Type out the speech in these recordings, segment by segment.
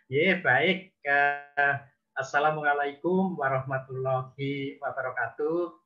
Ya, baik. Assalamualaikum warahmatullahi wabarakatuh.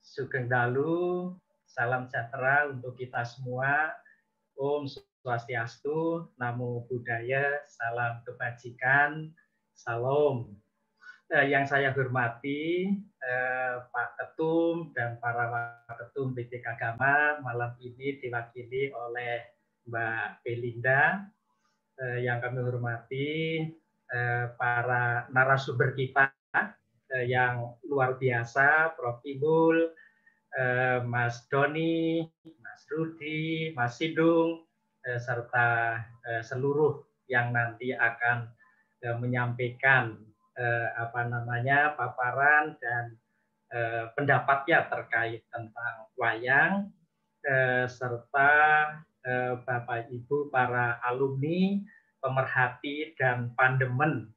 Sugeng Dalu, salam sejahtera untuk kita semua. Om Swastiastu, Namo Buddhaya, salam kebajikan, salam. Yang saya hormati Pak Ketum dan para Ketum PT Kagama malam ini diwakili oleh Mbak Belinda. Yang kami hormati para narasumber kita yang luar biasa, Prof. Ibul, Mas Doni, Mas Rudi, Mas Sidung, serta seluruh yang nanti akan menyampaikan paparan dan pendapatnya terkait tentang wayang, serta Bapak Ibu para alumni, pemerhati dan pandemen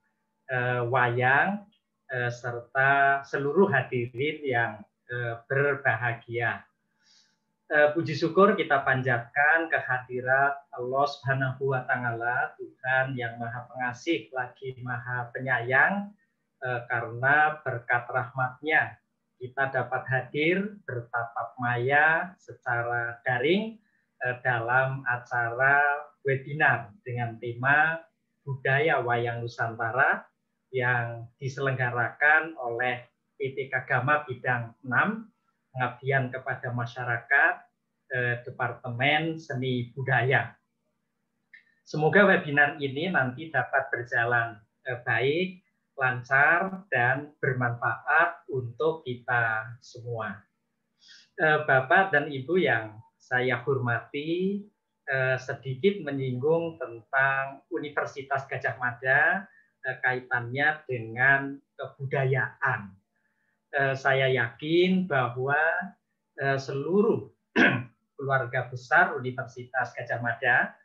wayang, serta seluruh hadirin yang berbahagia. Puji syukur kita panjatkan kehadirat Allah Subhanahu wa Ta'ala, Tuhan yang Maha Pengasih lagi Maha Penyayang, karena berkat rahmat-Nya kita dapat hadir bertatap maya secara daring dalam acara webinar dengan tema Budaya Wayang Nusantara yang diselenggarakan oleh PT Kagama Bidang 6, Pengabdian kepada Masyarakat, Departemen Seni Budaya. Semoga webinar ini nanti dapat berjalan baik, lancar, dan bermanfaat untuk kita semua. Bapak dan Ibu yang saya hormati, sedikit menyinggung tentang Universitas Gadjah Mada, kaitannya dengan kebudayaan. Saya yakin bahwa seluruh keluarga besar Universitas Gadjah Mada,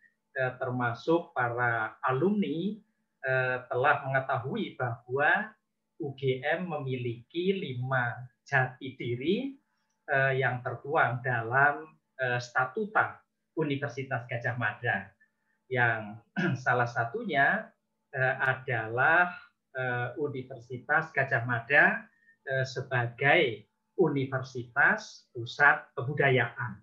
termasuk para alumni, telah mengetahui bahwa UGM memiliki 5 jati diri yang tertuang dalam statuta Universitas Gadjah Mada, yang salah satunya adalah Universitas Gadjah Mada sebagai Universitas Pusat Kebudayaan.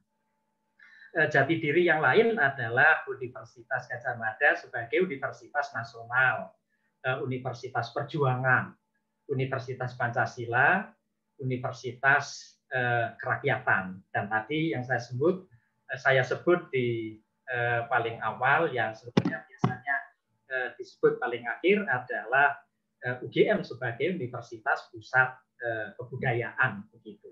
Jati diri yang lain adalah Universitas Gadjah Mada sebagai Universitas Nasional, Universitas Perjuangan, Universitas Pancasila, Universitas Kerakyatan. Dan tadi yang saya sebut di paling awal, yang sebetulnya biasanya disebut paling akhir adalah UGM sebagai Universitas Pusat Kebudayaan, begitu.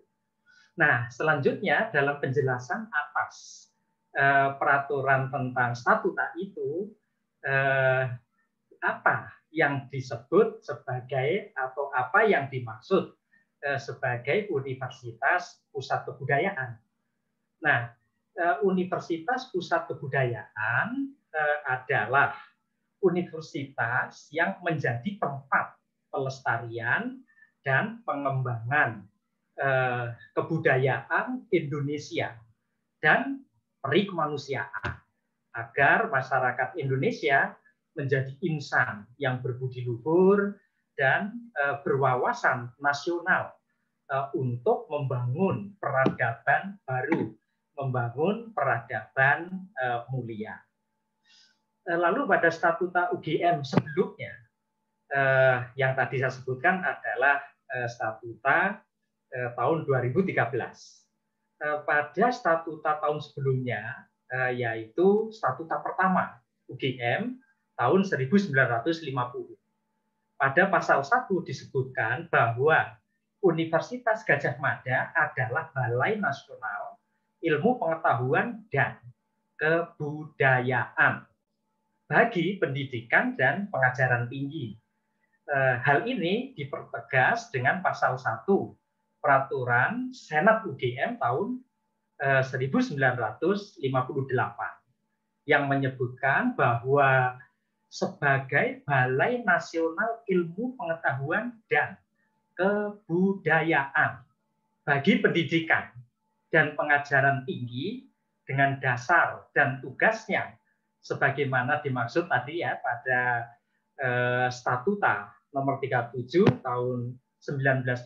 Nah, selanjutnya dalam penjelasan atas peraturan tentang statuta itu, apa yang disebut sebagai atau apa yang dimaksud sebagai Universitas Pusat Kebudayaan. Nah, Universitas Pusat Kebudayaan adalah universitas yang menjadi tempat pelestarian dan pengembangan kebudayaan Indonesia dan perikemanusiaan agar masyarakat Indonesia menjadi insan yang berbudi luhur dan berwawasan nasional untuk membangun peradaban baru, membangun peradaban mulia. Lalu pada statuta UGM sebelumnya, yang tadi saya sebutkan adalah statuta tahun 2013. Pada statuta tahun sebelumnya, yaitu statuta pertama UGM tahun 1950. Pada pasal 1 disebutkan bahwa Universitas Gadjah Mada adalah Balai Nasional Ilmu Pengetahuan dan Kebudayaan bagi pendidikan dan pengajaran tinggi. Hal ini dipertegas dengan pasal 1 Peraturan Senat UGM tahun 1958 yang menyebutkan bahwa sebagai Balai Nasional Ilmu Pengetahuan dan Kebudayaan bagi pendidikan dan pengajaran tinggi dengan dasar dan tugasnya sebagaimana dimaksud tadi ya pada Statuta nomor 37 tahun 1950,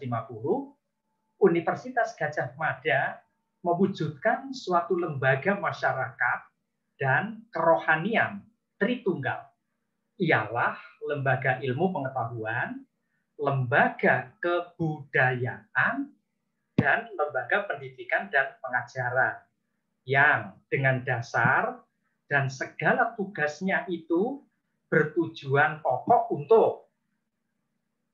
Universitas Gadjah Mada mewujudkan suatu lembaga masyarakat dan kerohanian Tritunggal. Ialah lembaga ilmu pengetahuan, lembaga kebudayaan, dan lembaga pendidikan dan pengajaran yang dengan dasar dan segala tugasnya itu bertujuan pokok untuk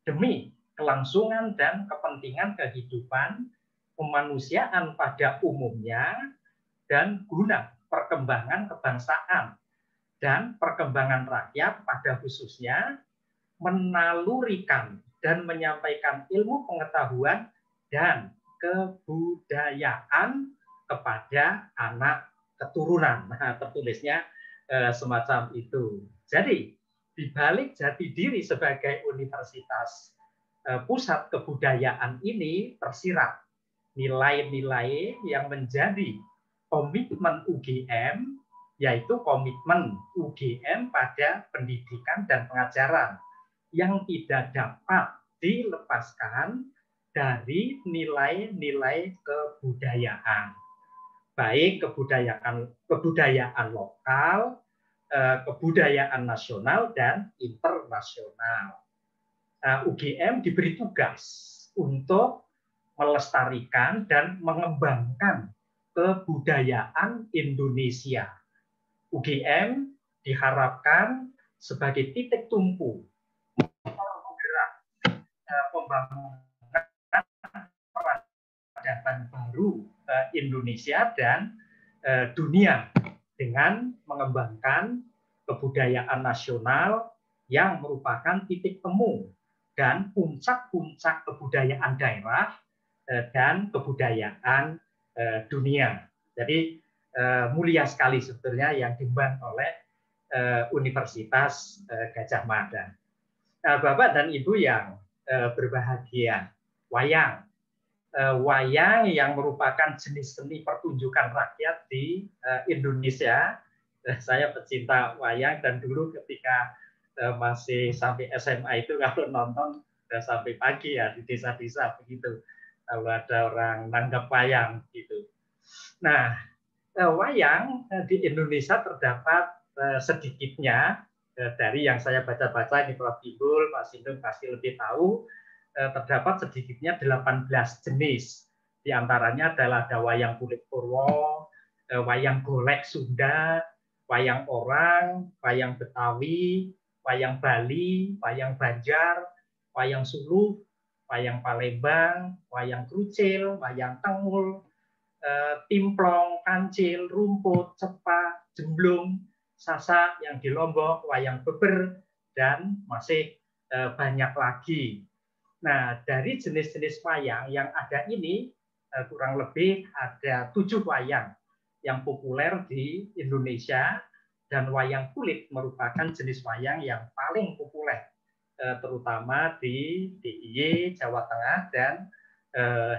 demi kelangsungan dan kepentingan kehidupan kemanusiaan pada umumnya dan guna perkembangan kebangsaan dan perkembangan rakyat pada khususnya, menalurikan dan menyampaikan ilmu pengetahuan dan kebudayaan kepada anak keturunan. Nah, tertulisnya semacam itu. Jadi, di balik jati diri sebagai universitas pusat kebudayaan ini tersirat nilai-nilai yang menjadi komitmen UGM, yaitu komitmen UGM pada pendidikan dan pengajaran yang tidak dapat dilepaskan dari nilai-nilai kebudayaan, baik kebudayaan lokal, kebudayaan nasional dan internasional. UGM diberi tugas untuk melestarikan dan mengembangkan kebudayaan Indonesia. UGM diharapkan sebagai titik tumpu penggerak pembangunan peradaban baru Indonesia dan dunia dengan mengembangkan kebudayaan nasional yang merupakan titik temu dan puncak-puncak kebudayaan daerah dan kebudayaan dunia. Jadi mulia sekali sebetulnya yang diemban oleh Universitas Gadjah Mada. Bapak dan Ibu yang berbahagia, wayang. Wayang yang merupakan jenis seni pertunjukan rakyat di Indonesia. Saya pecinta wayang dan dulu ketika masih sampai SMA itu kalau nonton sampai pagi ya di desa-desa begitu. Kalau ada orang nanggap wayang gitu. Nah, wayang di Indonesia terdapat sedikitnya dari yang saya baca-baca ini Prof. Timbul, Pak Sindung pasti lebih tahu, terdapat sedikitnya 18 jenis. Di antaranya adalah ada wayang kulit Purwo, wayang golek Sunda, wayang orang, wayang Betawi, wayang Bali, wayang Banjar, wayang Suluh, wayang Palembang, wayang Krucil, wayang Tengul, Timplong, Kancil, Rumput, Cepa, Jemblung, Sasa yang di Lombok, wayang Beber, dan masih banyak lagi. Nah, dari jenis-jenis wayang yang ada ini, kurang lebih ada 7 wayang yang populer di Indonesia, dan wayang kulit merupakan jenis wayang yang paling populer, terutama di DIY, Jawa Tengah, dan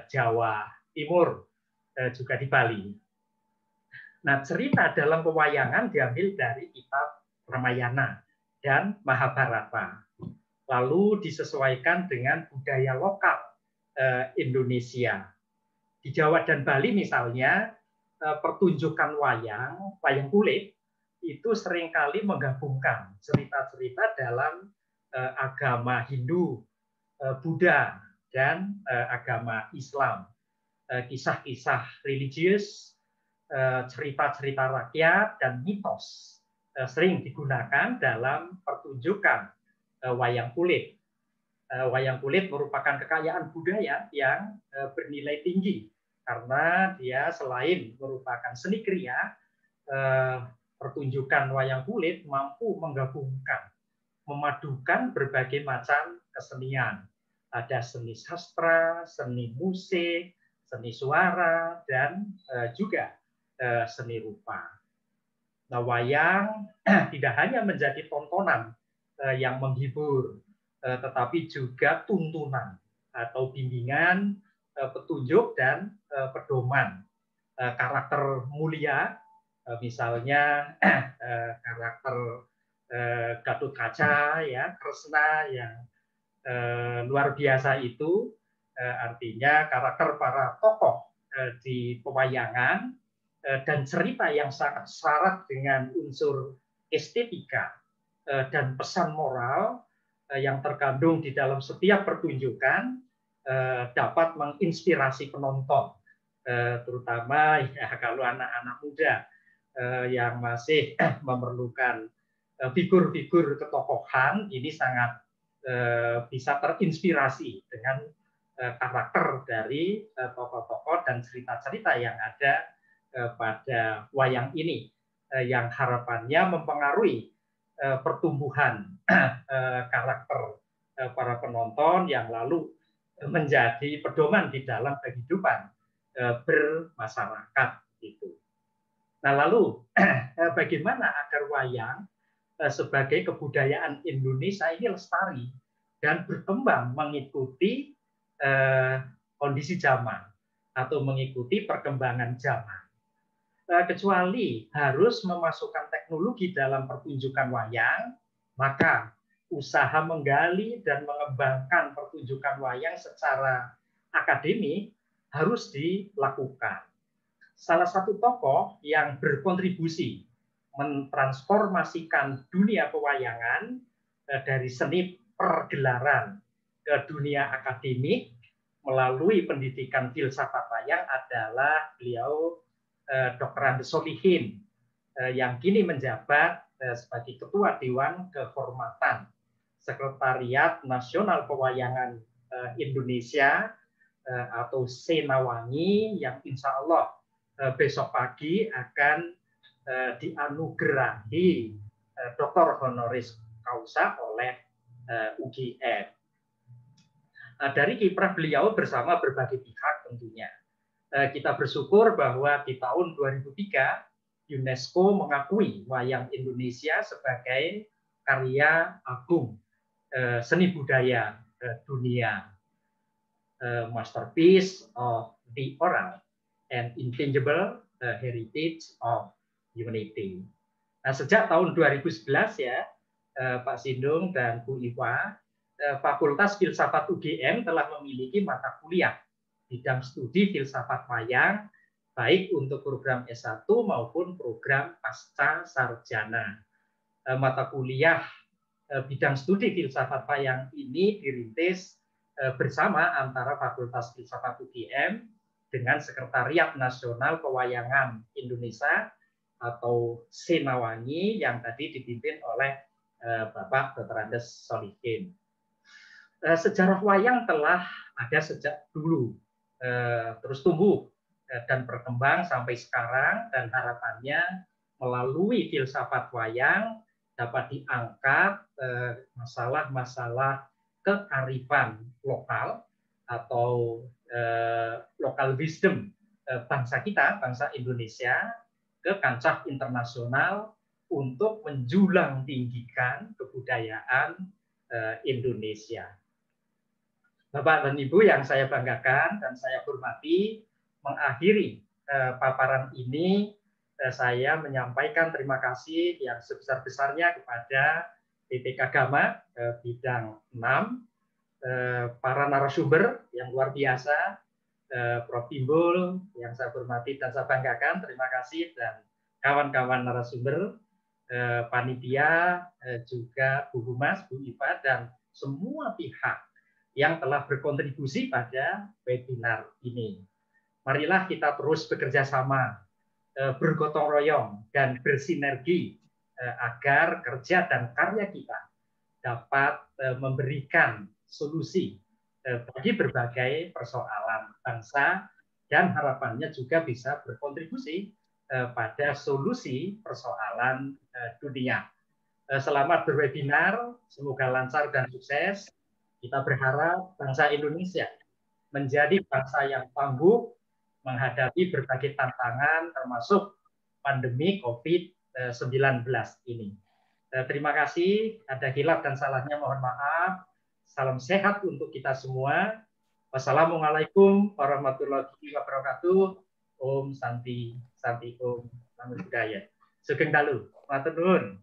Jawa Timur, juga di Bali. Nah, cerita dalam pewayangan diambil dari kitab Ramayana dan Mahabharata, lalu disesuaikan dengan budaya lokal Indonesia. Di Jawa dan Bali misalnya, pertunjukan wayang kulit, itu seringkali menggabungkan cerita-cerita dalam agama Hindu, Buddha, dan agama Islam. Kisah-kisah religius, cerita-cerita rakyat, dan mitos sering digunakan dalam pertunjukan wayang kulit. Wayang kulit merupakan kekayaan budaya yang bernilai tinggi karena dia selain merupakan seni kriya, pertunjukan wayang kulit mampu menggabungkan, memadukan berbagai macam kesenian. Ada seni sastra, seni musik, seni suara, dan juga seni rupa. Nah, wayang tidak hanya menjadi tontonan yang menghibur, tetapi juga tuntunan atau bimbingan, petunjuk, dan pedoman karakter mulia Misalnya karakter Gatotkaca, ya, Kresna yang luar biasa itu, artinya karakter para tokoh di pewayangan dan cerita yang sangat syarat dengan unsur estetika dan pesan moral yang terkandung di dalam setiap pertunjukan dapat menginspirasi penonton, terutama ya kalau anak-anak muda yang masih memerlukan figur-figur ketokohan, ini sangat bisa terinspirasi dengan karakter dari tokoh-tokoh dan cerita-cerita yang ada pada wayang ini, yang harapannya mempengaruhi pertumbuhan karakter para penonton yang lalu menjadi pedoman di dalam kehidupan bermasyarakat itu. Nah, lalu bagaimana agar wayang sebagai kebudayaan Indonesia ini lestari dan berkembang mengikuti kondisi zaman atau mengikuti perkembangan zaman. Kecuali harus memasukkan teknologi dalam pertunjukan wayang, maka usaha menggali dan mengembangkan pertunjukan wayang secara akademik harus dilakukan. Salah satu tokoh yang berkontribusi mentransformasikan dunia pewayangan dari seni pergelaran ke dunia akademik melalui pendidikan filsafat wayang adalah beliau Dr. Andes Solihin yang kini menjabat sebagai Ketua Dewan Kehormatan Sekretariat Nasional Pewayangan Indonesia atau Senawangi, yang insya Allah besok pagi akan dianugerahi Dr. Honoris Causa oleh UGM. Dari kiprah beliau bersama berbagai pihak tentunya, kita bersyukur bahwa di tahun 2003 UNESCO mengakui wayang Indonesia sebagai karya agung seni budaya dunia, masterpiece of the oral and intangible heritage of humanity. Nah, sejak tahun 2011 ya, Pak Sindung dan Bu Iwa, Fakultas Filsafat UGM telah memiliki mata kuliah bidang studi filsafat wayang, baik untuk program S1 maupun program pasca sarjana. Mata kuliah bidang studi filsafat wayang ini dirintis bersama antara Fakultas Filsafat UGM dengan Sekretariat Nasional Pewayangan Indonesia atau Senawangi yang tadi dipimpin oleh Bapak Dr. Andes Solihin. Sejarah wayang telah ada sejak dulu, terus tumbuh dan berkembang sampai sekarang, dan harapannya melalui filsafat wayang dapat diangkat masalah-masalah kearifan lokal atau local wisdom bangsa kita, bangsa Indonesia, ke kancah internasional untuk menjulang tinggikan kebudayaan Indonesia. Bapak dan Ibu yang saya banggakan dan saya hormati, mengakhiri paparan ini, saya menyampaikan terima kasih yang sebesar-besarnya kepada PPK Gama bidang 6, para narasumber yang luar biasa, Prof. Timbul yang saya hormati dan saya banggakan, terima kasih, dan kawan-kawan narasumber, panitia, juga Bu Humas, Bu Iva, dan semua pihak yang telah berkontribusi pada webinar ini. Marilah kita terus bekerja sama, bergotong royong, dan bersinergi agar kerja dan karya kita dapat memberikan solusi bagi berbagai persoalan bangsa, dan harapannya juga bisa berkontribusi pada solusi persoalan dunia. Selamat berwebinar, semoga lancar dan sukses. Kita berharap bangsa Indonesia menjadi bangsa yang tangguh menghadapi berbagai tantangan termasuk pandemi COVID-19 ini. Terima kasih, ada hilaf dan salahnya mohon maaf. Salam sehat untuk kita semua. Wassalamualaikum warahmatullahi wabarakatuh. Om Santi, Santi Om. Tamu budaya. Sugeng dalu. Matur nuwun.